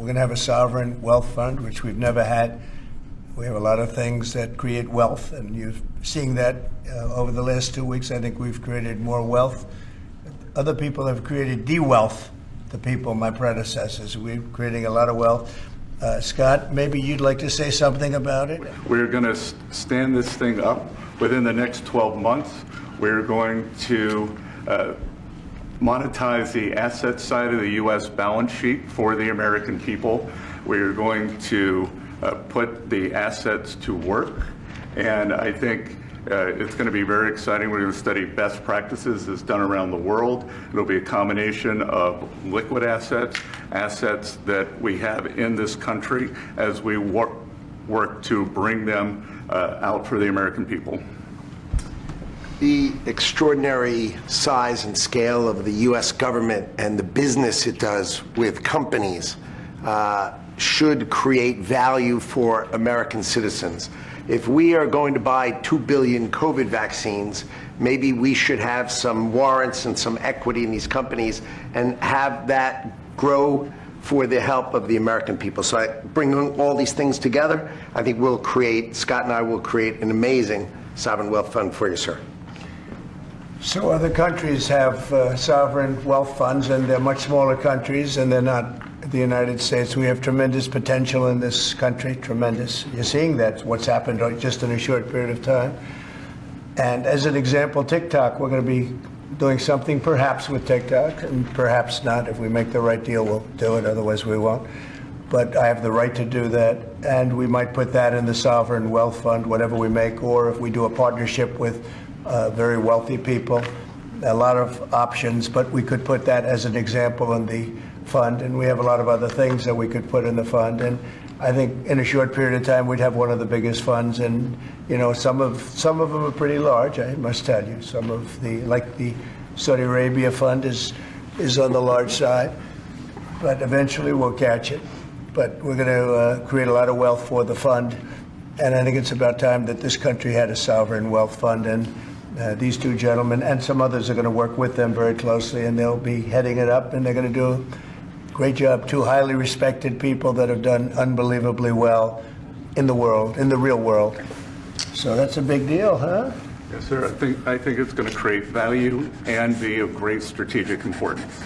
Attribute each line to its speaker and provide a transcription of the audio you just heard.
Speaker 1: going to have a sovereign wealth fund, which we've never had. We have a lot of things that create wealth, and you're seeing that over the last 2 weeks. I think we've created more wealth. Other people have created de-wealth, the people, my predecessors. We're creating a lot of wealth. Scott, maybe you'd like to say something about it?
Speaker 2: We're going to stand this thing up within the next 12 months. We're going to monetize the asset side of the U.S. balance sheet for the American people. We're going to put the assets to work, and I think it's going to be very exciting. We're going to study best practices as done around the world. It'll be a combination of liquid assets, assets that we have in this country as we work to bring them out for the American people.
Speaker 3: The extraordinary size and scale of the U.S. government and the business it does with companies should create value for American citizens. If we are going to buy 2 billion COVID vaccines, maybe we should have some warrants and some equity in these companies and have that grow for the help of the American people. So I bring all these things together. I think we'll create, Scott and I will create an amazing sovereign wealth fund for you, sir.
Speaker 1: So other countries have sovereign wealth funds, and they're much smaller countries, and they're not the United States. We have tremendous potential in this country, tremendous. You're seeing that, what's happened just in a short period of time. And as an example, TikTok, we're going to be doing something perhaps with TikTok, and perhaps not. If we make the right deal, we'll do it, otherwise we won't. But I have the right to do that, and we might put that in the sovereign wealth fund, whatever we make, or if we do a partnership with very wealthy people, a lot of options, but we could put that as an example in the fund, and we have a lot of other things that we could put in the fund. And I think in a short period of time we'd have one of the biggest funds, and some of them are pretty large, I must tell you. Some of the, like the Saudi Arabia fund is on the large side, but eventually we'll catch it. But we're going to create a lot of wealth for the fund, and I think it's about time that this country had a sovereign wealth fund. And these two gentlemen and some others are going to work with them very closely, and they'll be heading it up, and they're going to do a great job. Two highly respected people that have done unbelievably well in the world, in the real world. So that's a big deal, huh?
Speaker 2: Yes, sir. I think it's going to create value and be of great strategic importance.